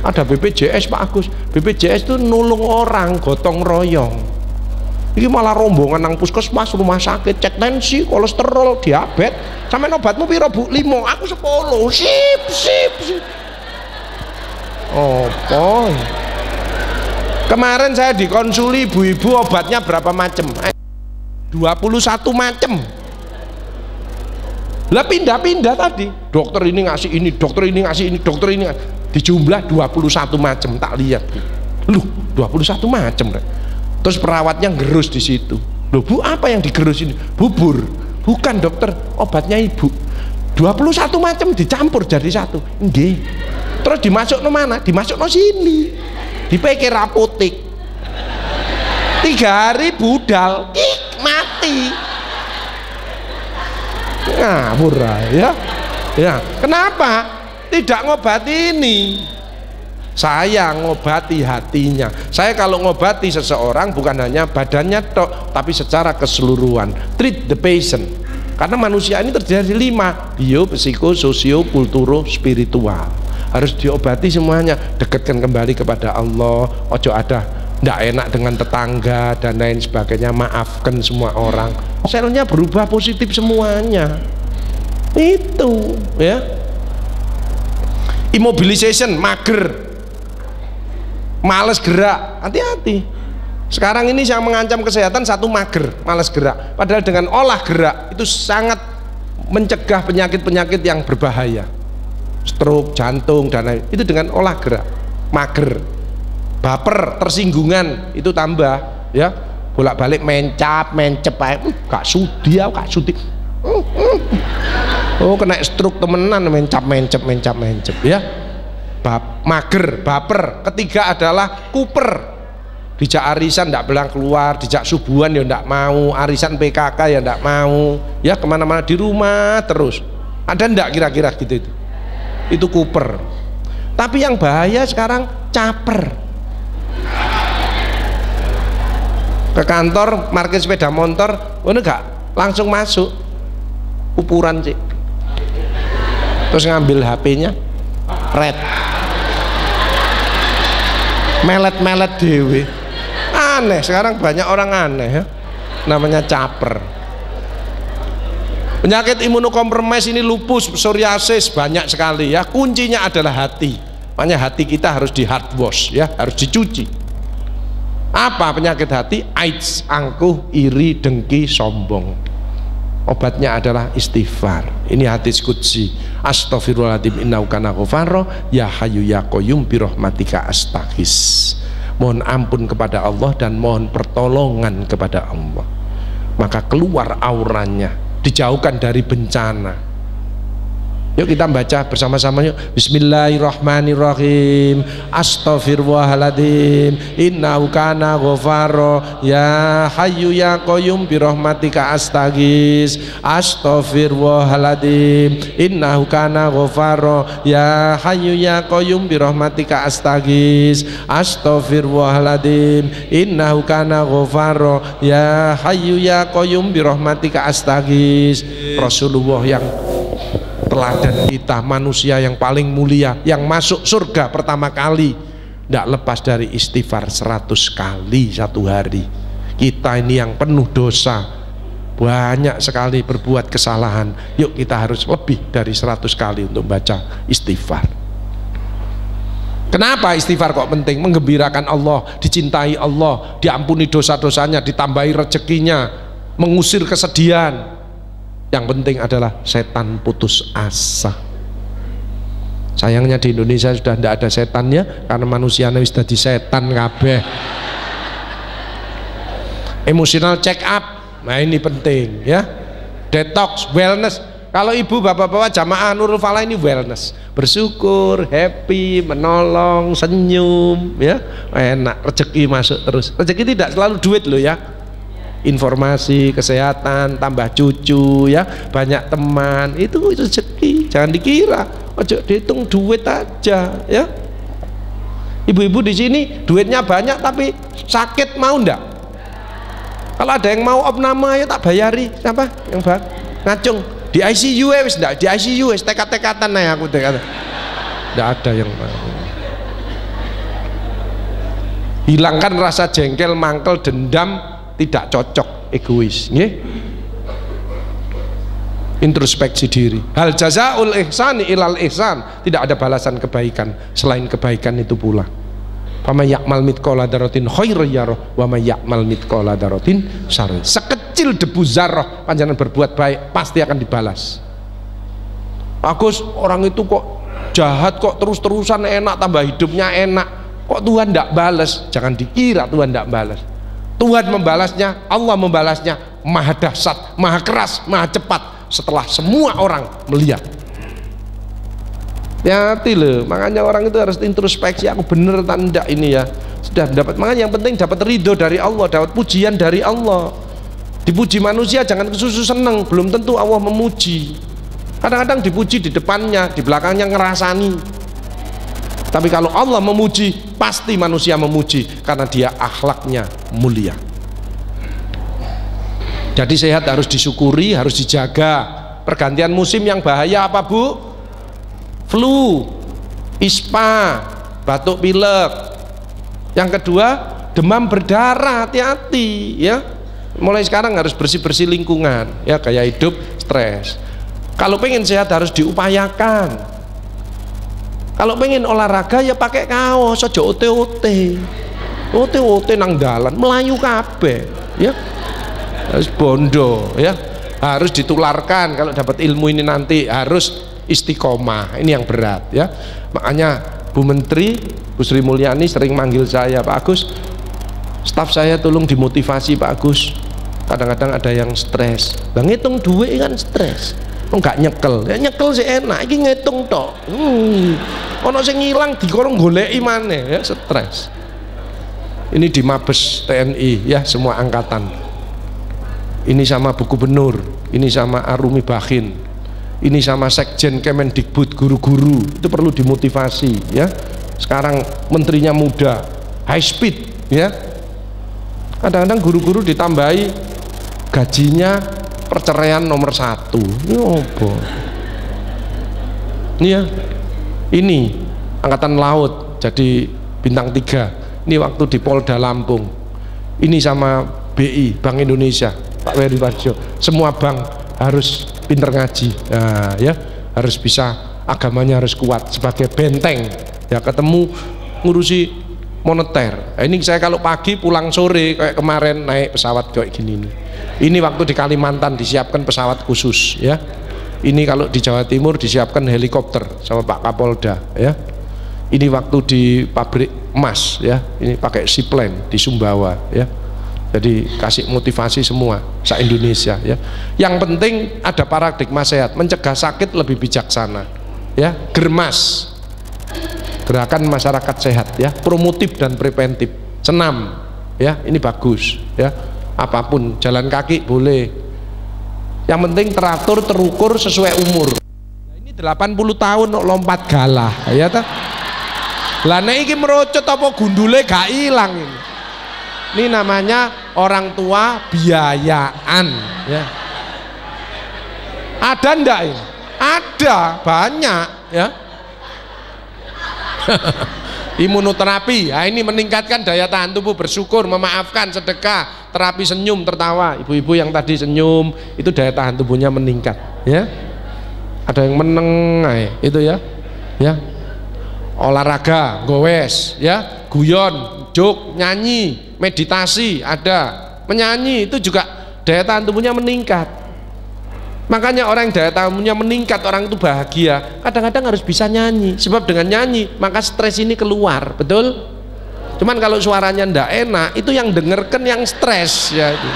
Ada BPJS Pak Agus. BPJS itu nulung orang gotong royong. Ini malah rombongan nang puskesmas, rumah sakit, cek tensi, kolesterol, diabetes. Sampai obatmu piro Bu? 5, aku 10. Sip. Apa? Kemarin saya dikonsuli ibu-ibu, obatnya berapa macam? 21 macam. Lah pindah-pindah tadi. Dokter ini ngasih ini, dokter ini ngasih ini, dokter ini ngasih. Dijumlah 21 macam, tak lihat. Loh, 21 macam. Terus perawatnya gerus di situ. Loh Bu, apa yang digerus ini? Bubur. Bukan dokter, obatnya ibu. 21 macam dicampur jadi satu. Nggih. Terus dimasuk no mana? Dimasuk no sini. Dipikir apotek. 3 hari budal, mati. Ngawur ya. Ya, kenapa? Tidak ngobati ini. Saya ngobati hatinya. Saya kalau ngobati seseorang bukan hanya badannya tok, tapi secara keseluruhan. Treat the patient. Karena manusia ini terdiri dari 5: bio, psiko, sosio, kulturo, spiritual. Harus diobati semuanya. Dekatkan kembali kepada Allah. Ojo ada tidak enak dengan tetangga dan lain sebagainya. Maafkan semua orang. Selnya berubah positif semuanya. Itu ya. Immobilization, mager, males gerak, hati-hati. Sekarang ini yang mengancam kesehatan satu, mager, males gerak. Padahal dengan olah gerak itu sangat mencegah penyakit-penyakit yang berbahaya, stroke, jantung dan lain. Itu dengan olah gerak. Mager, baper, tersinggungan itu tambah ya. Bolak-balik mencap, gak sudi, gak sudi. Oh, kena stroke temenan, mencap ya. Mager, baper. Ketiga adalah kuper. Dijak arisan ndak belang keluar, dijak subuhan ya ndak mau, arisan PKK ya ndak mau, ya kemana-mana di rumah terus. Ada ndak kira-kira gitu itu? Itu kuper. Tapi yang bahaya sekarang caper. Ke kantor, parkir sepeda motor, enggak langsung masuk, upuran sih. Terus ngambil HP-nya, red, melet dewe. Aneh, sekarang banyak orang aneh ya, namanya caper. Penyakit imunokompromis ini lupus, psoriasis banyak sekali ya. Kuncinya adalah hati. Makanya hati kita harus di hard wash ya, harus dicuci. Apa penyakit hati? AIDS, angkuh, iri, dengki, sombong. Obatnya adalah istighfar. Ini hadis qudsi. Astaghfirullahaladzim innahu kana ghafaro, ya hayyu ya qayyum bi rahmatika astaghis. Mohon ampun kepada Allah dan mohon pertolongan kepada Allah. Maka keluar auranya, dijauhkan dari bencana. Yuk kita baca bersama-sama yuk. Bismillahirrahmanirrahim. Astaghfirullahaladzim innahu kana ghafaro, ya hayyu ya qayyum bi rahmatika astaghis. Astaghfirullahaladzim innahu kana ghafaro, ya hayyu ya qayyum bi rahmatika astaghis. Astaghfirullahaladzim innahu kana ghafaro, ya hayyu ya qayyum bi rahmatika astaghis. Rasulullah yang teladan kita, manusia yang paling mulia, yang masuk surga pertama kali, tidak lepas dari istighfar 100 kali satu hari. Kita ini yang penuh dosa, banyak sekali berbuat kesalahan. Yuk kita harus lebih dari 100 kali untuk baca istighfar. Kenapa istighfar kok penting? Menggembirakan Allah, dicintai Allah, diampuni dosa-dosanya, ditambahi rezekinya, mengusir kesedihan. Yang penting adalah setan putus asa. Sayangnya di Indonesia sudah tidak ada setannya, karena manusia sudah di setan kabeh. Emotional check up, nah ini penting ya. Detox, wellness. Kalau ibu bapak-bapak jamaah Nurul Falah ini wellness, bersyukur, happy, menolong, senyum ya, enak, rezeki masuk terus. Rezeki tidak selalu duit loh ya. Informasi, kesehatan, tambah cucu ya, banyak teman, itu rezeki. Jangan dikira ojo dihitung duit aja ya. Ibu-ibu di sini duitnya banyak tapi sakit, mau ndak? Kalau ada yang mau opname ya tak bayari. Siapa yang ngacung di ICU wis ndak? Di ICU wis tekat-tekatan ae aku tekat. Ndak ada yang mau. Hilangkan rasa jengkel, mangkel, dendam, tidak cocok, egois, nggih. Introspeksi diri. Hal jazaul ihsani ilal ihsan, tidak ada balasan kebaikan selain kebaikan itu pula. Fama ya'mal mithqala dzarratin khairan yarah wa may ya'mal mithqala dzarratin syarran. Sekecil debu zarrah panjenengan berbuat baik pasti akan dibalas. Bagus, orang itu kok jahat, kok terus-terusan enak, tambah hidupnya enak, kok Tuhan tidak balas? Jangan dikira Tuhan tidak balas. Tuhan membalasnya, Allah membalasnya maha dahsyat, maha keras, maha cepat setelah semua orang melihat. Hati loh, makanya orang itu harus introspeksi, aku bener atau enggak ini ya. Sudah dapat, makanya yang penting dapat ridho dari Allah, dapat pujian dari Allah. Dipuji manusia jangan kesusu seneng, belum tentu Allah memuji. Kadang-kadang dipuji di depannya, di belakangnya ngerasani. Tapi kalau Allah memuji, pasti manusia memuji karena dia akhlaknya mulia. Jadi sehat harus disyukuri, harus dijaga. Pergantian musim yang bahaya apa Bu? Flu, ispa, batuk pilek. Yang kedua, demam berdarah, hati-hati ya. Mulai sekarang harus bersih-bersih lingkungan ya, gaya hidup, stres. Kalau pengen sehat harus diupayakan. Kalau pengen olahraga ya pakai kaos, aja ote-ote. Ote-ote nang dalan, melayu kabeh ya. Harus bondo ya. Harus ditularkan. Kalau dapat ilmu ini nanti harus istiqomah, ini yang berat ya. Makanya Bu Menteri, Bu Sri Mulyani sering manggil saya, Pak Agus, staf saya tolong dimotivasi Pak Agus. Kadang-kadang ada yang stres, bang ngitung duit kan stres, nggak nyekel, ya nyekel sih enak, ini ngitung tok. Ono sing ngilang dikorong goleki maneh ya, stres. Ini di Mabes TNI ya, semua angkatan. Ini sama Bu Gubernur, ini sama Arumi Bakhin, ini sama Sekjen Kemendikbud, guru-guru itu perlu dimotivasi ya. Sekarang menterinya muda, high speed ya. Kadang-kadang guru-guru ditambahi gajinya perceraian nomor 1. Ini apa? Ini ya, ini angkatan laut jadi bintang 3. Ini waktu di Polda Lampung. Ini sama BI, Bank Indonesia, Pak Wery Warjo. Semua bank harus pinter ngaji, nah, ya harus bisa, agamanya harus kuat sebagai benteng ya, ketemu ngurusi moneter. Nah, ini saya kalau pagi pulang sore kayak kemarin naik pesawat kayak gini nih. Ini waktu di Kalimantan disiapkan pesawat khusus ya. Ini kalau di Jawa Timur disiapkan helikopter sama Pak Kapolda ya. Ini waktu di pabrik emas ya, ini pakai seaplane di Sumbawa ya. Jadi kasih motivasi semua se-Indonesia ya. Yang penting ada paradigma sehat, mencegah sakit lebih bijaksana ya. Germas, gerakan masyarakat sehat ya, promotif dan preventif. Senam ya, ini bagus ya. Apapun, jalan kaki boleh. Yang penting teratur, terukur sesuai umur. Ini 80 tahun lompat galah ya ta. Lah nek iki merocot apa gundule gak ilang ini. Ini namanya orang tua biayaan ya. Ada ndak ini? Ada, banyak ya. Imunoterapi, nah, ini meningkatkan daya tahan tubuh, bersyukur, memaafkan, sedekah, terapi senyum, tertawa. Ibu-ibu yang tadi senyum itu daya tahan tubuhnya meningkat ya. Ada yang meneng itu ya. Ya. Olahraga, gowes ya, guyon, jok, nyanyi, meditasi, ada menyanyi, itu juga daya tahan tubuhnya meningkat. Makanya orang yang daya tahan tubuhnya meningkat, orang itu bahagia, kadang-kadang harus bisa nyanyi, sebab dengan nyanyi maka stres ini keluar, betul? Cuman kalau suaranya ndak enak, itu yang dengerkan yang stres ya itu.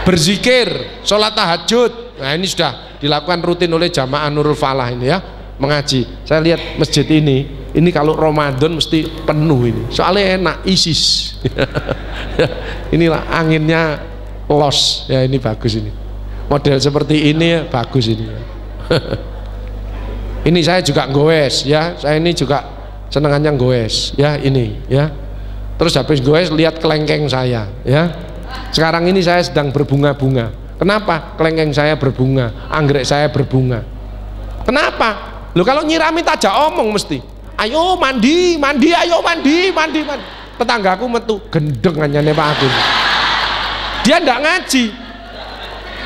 Berzikir, sholat tahajud, nah ini sudah dilakukan rutin oleh jamaah Nurul Falah ini ya, mengaji. Saya lihat masjid ini kalau Ramadan mesti penuh ini, soalnya enak, isis. Inilah anginnya los ya, ini bagus, ini model seperti ini ya, bagus ini. Ini saya juga goes ya, saya ini juga senengannya goes ya, ini ya. Terus habis goes lihat kelengkeng saya ya. Sekarang ini saya sedang berbunga-bunga. Kenapa kelengkeng saya berbunga, anggrek saya berbunga? Kenapa? Loh, kalau nyirami tajak omong mesti ayo mandi, ayo mandi. Tetanggaku metu gendeng anyane Pak Agung. Dia ndak ngaji.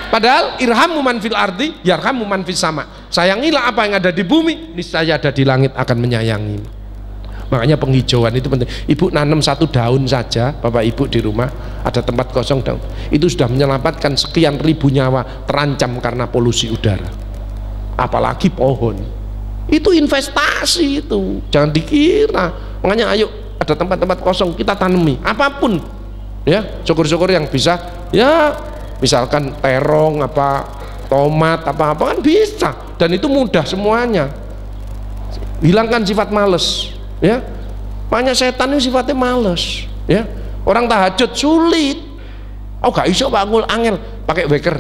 Padahal irhamu man fil ardi yarhamu man fis sama. Sayangilah apa yang ada di bumi, niscaya ada di langit akan menyayangimu. Makanya penghijauan itu penting. Ibu nanam 1 daun saja, Bapak Ibu di rumah ada tempat kosong daun, itu sudah menyelamatkan sekian ribu nyawa terancam karena polusi udara. Apalagi pohon. Itu investasi itu. Jangan dikira. Makanya ayo ada tempat-tempat kosong kita tanami apapun. Ya, syukur-syukur yang bisa, ya misalkan terong apa tomat apa kan bisa, dan itu mudah semuanya. Hilangkan sifat males, ya. Banyak setan itu sifatnya males, ya. Orang tahajud sulit. Oh gak iso Pak angel pakai weker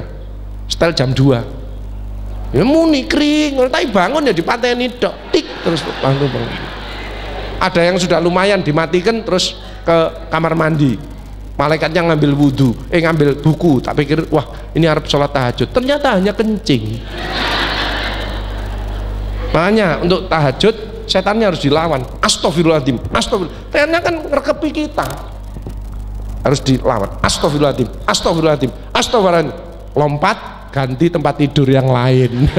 setel jam 2. Ya muni kring, tapi bangun ya dipateni dok tik terus bangun. Ada yang sudah lumayan dimatikan terus ke kamar mandi. Malaikatnya ngambil wudhu, ngambil buku, tak pikir wah ini harap sholat tahajud, ternyata hanya kencing. Makanya untuk tahajud setannya harus dilawan. Astagfirullahaladzim, astagfirullah. Ternyata kan ngerekepi kita, harus dilawan. Astagfirullahaladzim, astagfirullahaladzim, astagfirullahaladzim. Lompat ganti tempat tidur yang lain.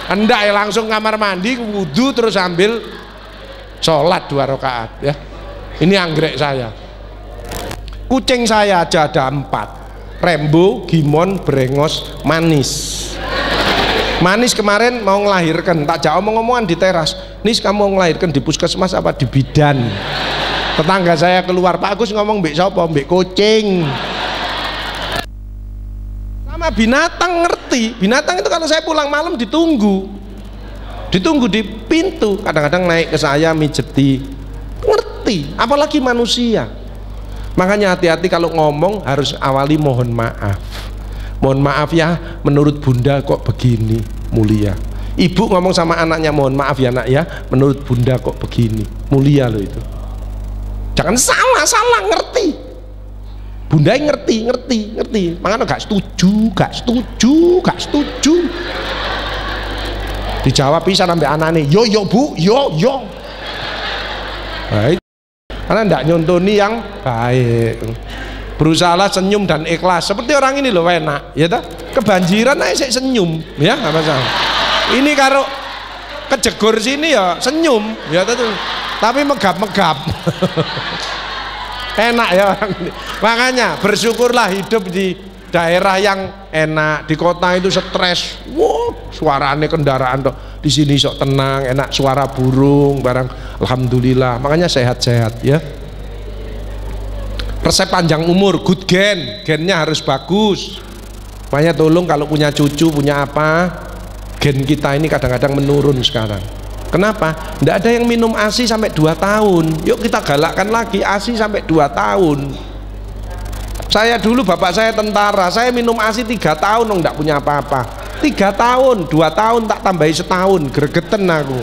Hendak ya langsung kamar mandi, wudhu terus ambil sholat 2 rakaat ya. Ini anggrek saya. Kucing saya aja ada 4. Rembo, Gimon, Brengos, Manis. Manis kemarin mau ngelahirkan, tak jauh omong-omongan di teras. Nis kamu mau ngelahirkan di puskesmas apa di bidan? Tetangga saya keluar, Pak Agus ngomong mbek sapa? Mbek kucing. Sama binatang ngerti. Binatang itu kalau saya pulang malam ditunggu di pintu. Kadang-kadang naik ke saya mijeti. Ngerti. Apalagi manusia. Makanya hati-hati kalau ngomong harus awali mohon maaf. Mohon maaf ya, menurut bunda kok begini, mulia. Ibu ngomong sama anaknya, mohon maaf ya nak ya, menurut bunda kok begini, mulia loh itu. Jangan salah ngerti. Bunda ngerti. Makanya gak setuju. Dijawab bisa sampai anaknya, yo bu, yo. Baik. Karena tidak nyontoni yang baik. Berusahalah senyum dan ikhlas seperti orang ini loh, enak ya tak? Kebanjiran aja senyum ya, nggak masalah. Ini kalau kejegur sini ya senyum ya tuh, tapi megap enak ya orang ini. Makanya bersyukurlah hidup di daerah yang enak. Di kota itu stres, wow, suaranya kendaraan tuh. Di sini sok tenang, enak, suara burung barang, alhamdulillah. Makanya sehat-sehat ya. Resep panjang umur, good gennya harus bagus. Makanya tolong kalau punya cucu, punya apa, gen kita ini kadang-kadang menurun sekarang. Kenapa? Tidak ada yang minum ASI sampai 2 tahun. Yuk kita galakkan lagi ASI sampai 2 tahun. Saya dulu bapak saya tentara, saya minum ASI 3 tahun, tidak punya apa-apa. 3 tahun, 2 tahun tak tambahi setahun, gregeten aku.